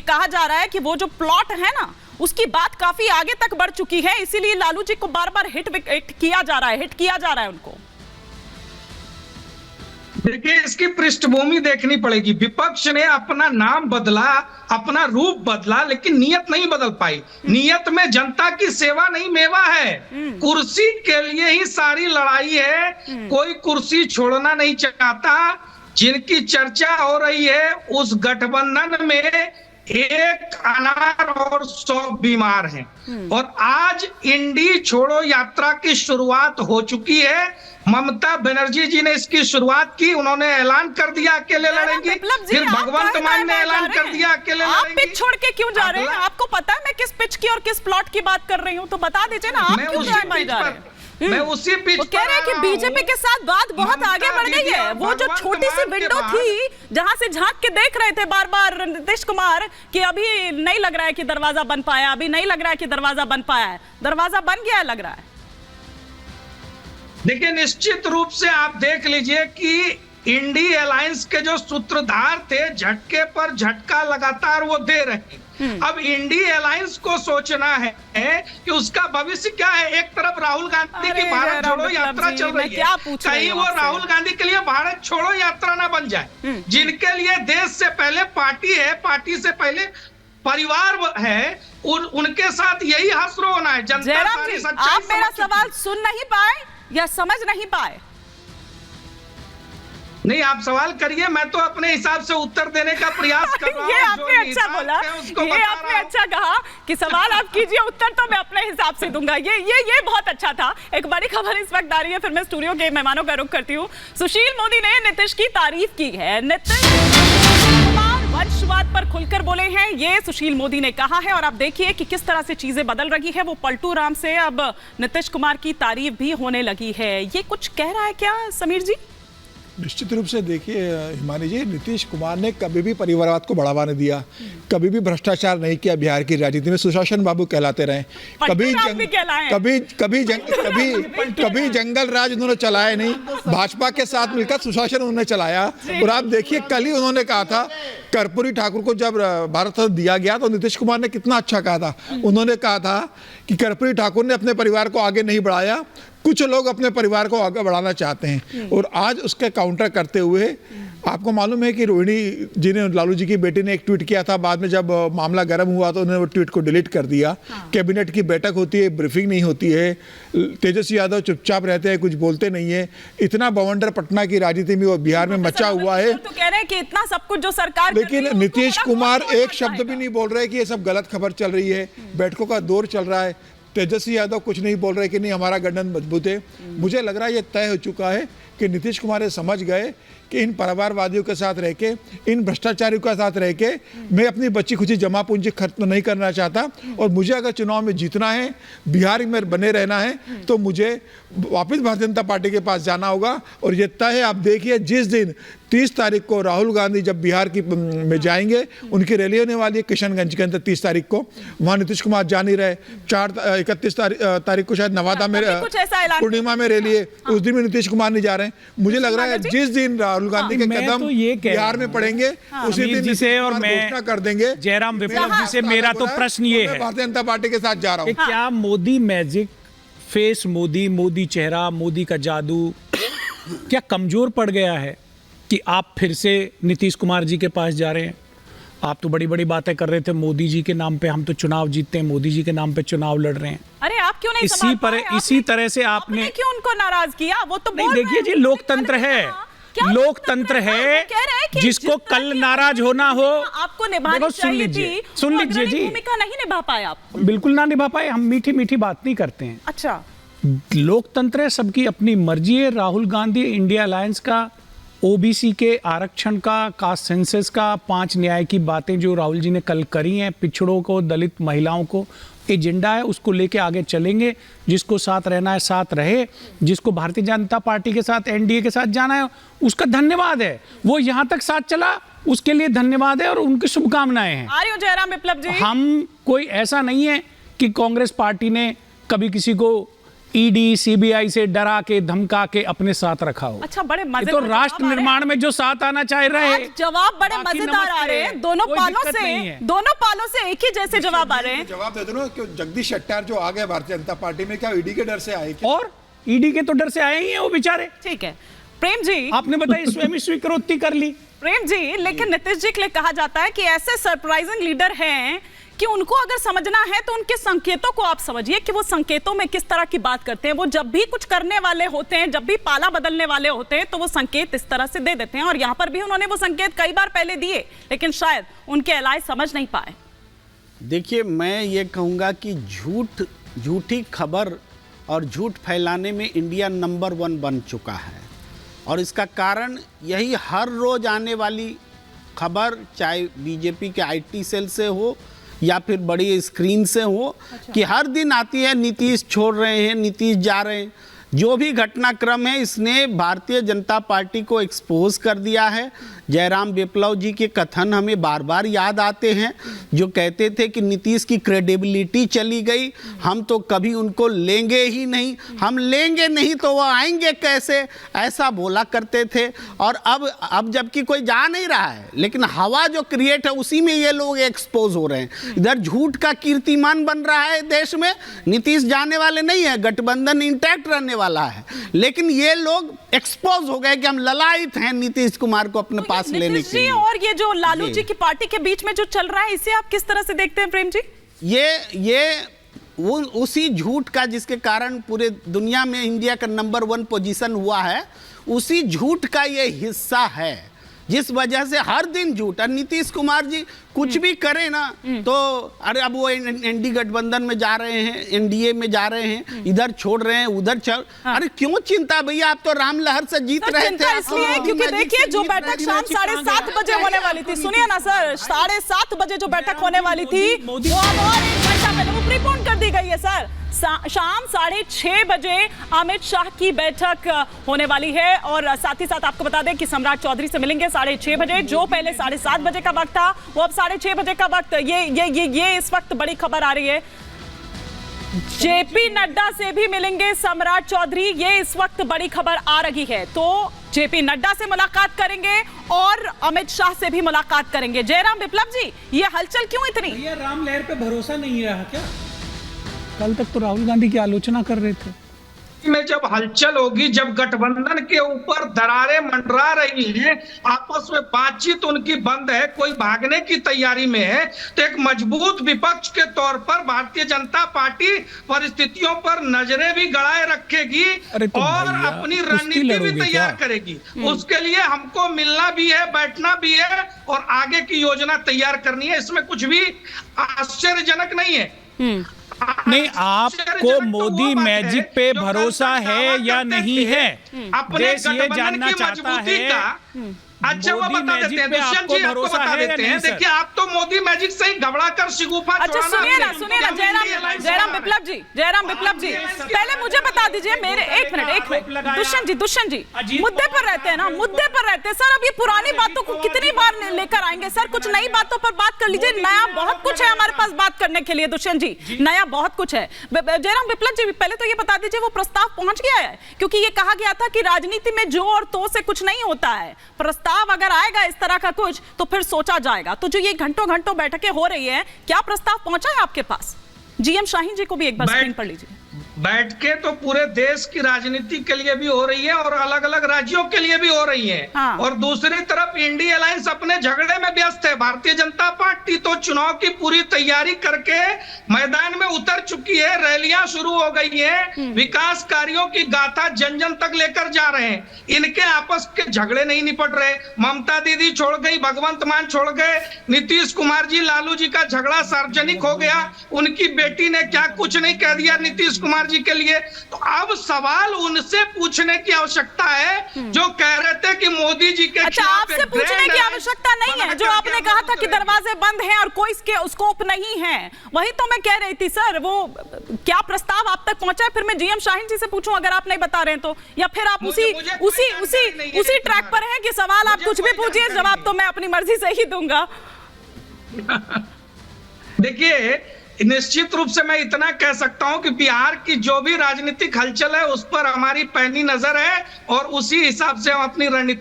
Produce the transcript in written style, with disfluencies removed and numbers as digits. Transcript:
कहा जा रहा है कि वो जो प्लॉट है ना, उसकी बात काफी आगे तक बढ़ चुकी है, इसीलिए लालू जी को बार बार हिट किया जा रहा है उनको। देखिए, इसकी पृष्ठभूमि देखनी पड़ेगी। विपक्ष ने अपना नाम बदला, अपना रूप बदला, लेकिन नियत नहीं बदल पाई। नियत में जनता की सेवा नहीं मेवा है, कुर्सी के लिए ही सारी लड़ाई है। कोई कुर्सी छोड़ना नहीं चाहता। जिनकी चर्चा हो रही है, उस गठबंधन में एक अनार और 100 बीमार हैं। और आज इंडी छोड़ो यात्रा की शुरुआत हो चुकी है। ममता बनर्जी जी ने इसकी शुरुआत की, उन्होंने ऐलान कर दिया अकेले लड़ेंगी। फिर भगवंत मान ने ऐलान कर दिया अकेले लड़ेंगी। आप पिच छोड़ के क्यों जा रहे हैं? आपको पता है मैं किस पिच की और किस प्लॉट की बात कर रही हूँ, तो बता दीजिए ना, आप क्यों जा रहे हैं? मैं उसी पिच वो कह रहे हैं कि बीजेपी के साथ बात बहुत आगे बढ़ गई है। वो जो छोटी सी विंडो थी जहां से झांक के देख रहे थे बार बार नीतीश कुमार कि अभी नहीं लग रहा है कि दरवाजा बन पाया, अभी नहीं लग रहा है कि दरवाजा बन पाया है, दरवाजा बन गया है लग रहा है। देखिए, निश्चित रूप से आप देख लीजिए कि इंडी अलायंस के जो सूत्रधार थे, झटके पर झटका लगातार वो दे रहे हैं। अब इंडी अलायंस को सोचना है कि उसका भविष्य क्या है। एक तरफ राहुल गांधी की भारत छोड़ो यात्रा चल रही है, कहीं वो राहुल गांधी के लिए भारत छोड़ो यात्रा ना बन जाए। जिनके लिए देश से पहले पार्टी है, पार्टी से पहले परिवार है, उनके साथ यही हसरो होना है। जनता सारी सच्चाई। आप मेरा सवाल सुन नहीं पाए या समझ नहीं पाए? नहीं, आप सवाल करिए, मैं तो अपने हिसाब से उत्तर देने का प्रयास कर रहा हूं। ये आपने अच्छा बोला, ये आपने अच्छा कहा कि सवाल आप कीजिए, उत्तर तो मैं अपने हिसाब से दूंगा। ये बहुत अच्छा था। एक बड़ी खबर इस वक्त आ रही है, फिर मैं स्टूडियो के मेहमानों का रुख करती हूँ। सुशील मोदी ने नीतीश की तारीफ की है। नीतीश कुमार वंशवाद पर खुलकर बोले हैं, ये सुशील मोदी ने कहा है। और आप देखिए कि किस तरह से चीजें बदल रही है। वो पलटू राम से अब नीतीश कुमार की तारीफ भी होने लगी है। ये कुछ कह रहा है क्या समीर जी? निश्चित रूप से देखिए हिमानी जी, नीतीश कुमार ने कभी भी परिवारवाद को बढ़ावा नहीं दिया, कभी भी भ्रष्टाचार नहीं किया। बिहार की राजनीति में सुशासन बाबू कहलाते रहे। कभी जंगल राज उन्होंने चलाया नहीं, भाजपा के साथ मिलकर सुशासन उन्होंने चलाया। और आप देखिए, कल ही उन्होंने कहा था, कर्पूरी ठाकुर को जब भारत रत्न दिया गया तो नीतीश कुमार ने कितना अच्छा कहा था। उन्होंने कहा था कि कर्पूरी ठाकुर ने अपने परिवार को आगे नहीं बढ़ाया, कुछ लोग अपने परिवार को आगे बढ़ाना चाहते हैं। और आज उसके काउंटर करते हुए आपको मालूम है कि रोहिणी जी ने, लालू जी की बेटी ने एक ट्वीट किया था। बाद में जब मामला गर्म हुआ तो उन्होंने वो ट्वीट को डिलीट कर दिया। कैबिनेट की बैठक होती है, ब्रीफिंग नहीं होती है, तेजस्वी यादव चुपचाप रहते हैं, कुछ बोलते नहीं है। इतना बवंडर पटना की राजनीति में और बिहार में मचा हुआ है। तो कह रहे हैं कि इतना सब कुछ जो सरकार, लेकिन नीतीश कुमार एक शब्द भी नहीं बोल रहे कि ये सब गलत खबर चल रही है, बैठकों का दौर चल रहा है। तेजस्वी यादव कुछ नहीं बोल रहे कि नहीं हमारा गठबंधन मजबूत है। मुझे लग रहा है ये तय हो चुका है कि नीतीश कुमार ये समझ गए कि इन परिवारवादियों के साथ रह के, इन भ्रष्टाचारियों के साथ रह के मैं अपनी बची खुची जमा पूंजी खर्च नहीं करना चाहता। और मुझे अगर चुनाव में जीतना है, बिहार में बने रहना है, तो मुझे वापस भारतीय जनता पार्टी के पास जाना होगा। और ये तय है। आप देखिए, जिस दिन 30 तारीख को राहुल गांधी जब बिहार की में जाएंगे, उनकी रैली होने वाली है किशनगंज के अंदर 30 तारीख को। वहाँ नीतीश कुमार जा नहीं रहे। 31 तारीख को शायद नवादा में पूर्णिमा में रैली है, उस दिन भी नीतीश कुमार नहीं जा रहे हैं। मुझे लग रहा है जिस दिन राहुल गांधी के कदम बिहार में पड़ेंगे, उसी दिन से और मैं घोषणा कर देंगे। जयराम विप्लव जी से मेरा तो प्रश्न ये है, भारतीय जनता पार्टी के साथ जा रहा हूँ। क्या मोदी मैजिक, फेस मोदी, मोदी चेहरा, मोदी का जादू क्या कमजोर पड़ गया है कि आप फिर से नीतीश कुमार जी के पास जा रहे हैं? आप तो बड़ी बड़ी बातें कर रहे थे, मोदी जी के नाम पे हम तो चुनाव जीतते हैं, मोदी जी के नाम पे चुनाव लड़ रहे हैं। अरे आप क्यों नहीं इसी तरह से आपने क्यों उनको नाराज किया? वो तो नहीं, देखिए जी, लोकतंत्र है, लोकतंत्र है, जिसको कल नाराज होना हो आपको निभानी चाहिए थी। सुन लीजिए जी, भूमिका नहीं निभा पाए आप। बिल्कुल ना निभा पाए। हम मीठी मीठी बात नहीं करते हैं। अच्छा, लोकतंत्र है, सबकी अपनी मर्जी है। राहुल गांधी इंडिया अलायंस का, ओबीसी के आरक्षण का, कास्ट सेंसस का, 5 न्याय की बातें जो राहुल जी ने कल करी हैं, पिछड़ों को, दलित महिलाओं को, एजेंडा है, उसको लेके आगे चलेंगे। जिसको साथ रहना है साथ रहे, जिसको भारतीय जनता पार्टी के साथ, एनडीए के साथ जाना है, उसका धन्यवाद है। वो यहाँ तक साथ चला, उसके लिए धन्यवाद है और उनकी शुभकामनाएं हैं। जयराम विप्लव जी, हम कोई ऐसा नहीं है कि कांग्रेस पार्टी ने कभी किसी को ईडी सीबीआई से डरा के धमका के अपने साथ रखा हो। अच्छा, बड़े ये मजेदार तो राष्ट्र निर्माण में जो साथ आना चाह रहे हैं, जवाब बड़े बाकी मजेदार आ रहे हैं। दोनों पालों से एक ही जैसे जवाब आ रहे हैं। जवाब दे दो ना कि जगदीश शेट्टर जो आ गए भारतीय जनता पार्टी में, क्या ईडी के डर से आए क्या? और ईडी के तो डर से आए ही हैं वो बेचारे। ठीक है प्रेम जी, आपने बताया स्वयं स्वीकृति कर ली। प्रेम जी, लेकिन नीतीश जी के लिए कहा जाता है कि ऐसे सरप्राइजिंग लीडर हैं कि उनको अगर समझना है तो उनके संकेतों को आप समझिए कि वो संकेतों में किस तरह की बात करते हैं। वो जब भी कुछ करने वाले होते हैं, जब भी पाला बदलने वाले होते हैं, तो वो संकेत इस तरह से दे देते हैं। और यहाँ पर भी उन्होंने वो संकेत कई बार पहले दिए, लेकिन शायद उनके एलाय समझ नहीं पाए। देखिए, मैं ये कहूँगा कि झूठी खबर और झूठ फैलाने में इंडिया नंबर 1 बन चुका है। और इसका कारण यही, हर रोज आने वाली खबर, चाहे बीजेपी के आईटी सेल से हो या फिर बड़ी स्क्रीन से हो, कि हर दिन आती है नीतीश छोड़ रहे हैं, नीतीश जा रहे हैं। जो भी घटनाक्रम है, इसने भारतीय जनता पार्टी को एक्सपोज कर दिया है। जयराम विप्लव जी के कथन हमें बार बार याद आते हैं, जो कहते थे कि नीतीश की क्रेडिबिलिटी चली गई, हम तो कभी उनको लेंगे ही नहीं, हम लेंगे नहीं तो वो आएंगे कैसे, ऐसा बोला करते थे। और अब जबकि कोई जा नहीं रहा है, लेकिन हवा जो क्रिएट है उसी में ये लोग एक्सपोज हो रहे हैं। इधर झूठ का कीर्तिमान बन रहा है देश में। नीतीश जाने वाले नहीं है, गठबंधन इंटैक्ट रहने वाला है, लेकिन ये लोग एक्सपोज हो गए कि हम ललायित हैं नीतीश कुमार को अपने पास लेने के लिए। और ये जो लालू जी की पार्टी के बीच में जो चल रहा है, इसे आप किस तरह से देखते हैं प्रेम जी? ये वो उसी झूठ का जिसके कारण पूरे दुनिया में इंडिया का नंबर 1 पोजीशन हुआ है, उसी झूठ का ये हिस्सा है, जिस वजह से हर दिन झूठ। और नीतीश कुमार जी कुछ भी करें ना तो अरे अब वो एनडी गठबंधन में जा रहे हैं, एनडीए में जा रहे हैं, इधर छोड़ रहे हैं, उधर चल। अरे क्यों चिंता भैया, आप तो राम लहर से जीत रहे थे। इसलिए क्योंकि देखिए, जो बैठक शाम 7:30 बजे होने वाली थी, सुनिए ना सर, 7:30 बजे जो बैठक होने वाली थी वो अब और 1 घंटा पहले वो प्रीपोन कर दी गई है सर। शाम 6:30 बजे अमित शाह की बैठक होने वाली है। और साथ ही साथ आपको बता दें कि सम्राट चौधरी से मिलेंगे 6:30 बजे। जो पहले 7:30 बजे का वक्त था, वो अब 6:30 बजे का वक्त। ये इस वक्त बड़ी खबर आ रही है। जेपी नड्डा से भी मिलेंगे सम्राट चौधरी, ये इस वक्त बड़ी खबर आ रही है। तो जेपी नड्डा से मुलाकात करेंगे और अमित शाह से भी मुलाकात करेंगे। जयराम विप्लव जी, ये हलचल क्यों इतनी? ये राम लहर पे भरोसा नहीं रहा क्या? कल तक तो राहुल गांधी की आलोचना कर रहे थे। में जब हलचल होगी, जब गठबंधन के ऊपर दरारें मंडरा रही हैं, आपस में बातचीत उनकी बंद है, कोई भागने की तैयारी में है, तो एक मजबूत विपक्ष के तौर पर भारतीय जनता पार्टी परिस्थितियों पर नजरें भी गड़ाए रखेगी और अपनी रणनीति भी तैयार करेगी। उसके लिए हमको मिलना भी है, बैठना भी है और आगे की योजना तैयार करनी है। इसमें कुछ भी आश्चर्यजनक नहीं है। नहीं, आपको मोदी मैजिक पे भरोसा है या नहीं है? देश ये जानना चाहता है। अच्छा, वो बता देते हैं दुष्यंत जी, आपको बता देते हैं। देखिए, आप तो मोदी मैजिक से ही घबरा कर शिगुफा। अच्छा सुनिए ना जयराम विप्लव जी, पहले मुझे बता दीजिए, मेरे एक मिनट दुष्यंत जी मुद्दे पर रहते हैं ना, मुद्दे पर रहते हैं सर। अब ये पुरानी बातों को कितनी बार लेकर आएंगे सर? कुछ नई बातों पर बात कर लीजिए। नया बहुत कुछ है हमारे पास बात करने के लिए दुष्यंत जी, नया बहुत कुछ है। जयराम विप्लव जी, पहले तो ये बता दीजिए वो प्रस्ताव पहुंच गया है? क्योंकि ये कहा गया था कि राजनीति में जो और तो से कुछ नहीं होता है, प्रस्ताव अगर आएगा इस तरह का कुछ तो फिर सोचा जाएगा। तो जो ये घंटों बैठकें हो रही है, क्या प्रस्ताव पहुंचा है आपके पास? जीएम शाहीन जी को भी एक बार स्क्रीन पर लीजिए। बैठकें तो पूरे देश की राजनीति के लिए भी हो रही है और अलग अलग राज्यों के लिए भी हो रही है। हाँ। और दूसरी तरफ इंडी अलायंस अपने झगड़े में व्यस्त है। भारतीय जनता पार्टी तो चुनाव की पूरी तैयारी करके मैदान में उतर चुकी है, रैलियां शुरू हो गई हैं, विकास कार्यों की गाथा जन जन तक लेकर जा रहे हैं। इनके आपस के झगड़े नहीं निपट रहे। ममता दीदी छोड़ गई, भगवंत मान छोड़ गए, नीतीश कुमार जी लालू जी का झगड़ा सार्वजनिक हो गया, उनकी बेटी ने क्या कुछ नहीं कह दिया नीतीश कुमार जी के लिए। तो अब सवाल उनसे पूछने की आवश्यकता है जो कह रहे थे कि मोदी जी के अच्छा, आपसे पूछने की आवश्यकता नहीं है। जो आपने कहा था कि दरवाजे बंद हैं और कोई इसके स्कोप नहीं है, वही तो मैं कह रही थी सर। वो क्या प्रस्ताव आप तक पहुंचा है? फिर मैं जीएम शाहीन जी से पूछूं अगर आप नहीं बता रहे हैं तो, या फिर आप उसी ट्रैक पर हैं कि सवाल आप कुछ भी पूछिए, जवाब तो मैं अपनी मर्जी से ही दूंगा। देखिए, निश्चित रूप से मैं इतना कह सकता हूं कि बिहार की जो भी राजनीतिक हलचल है उस पर हमारी पैनी नजर है और उसी हिसाब से हम अपनी रणनीति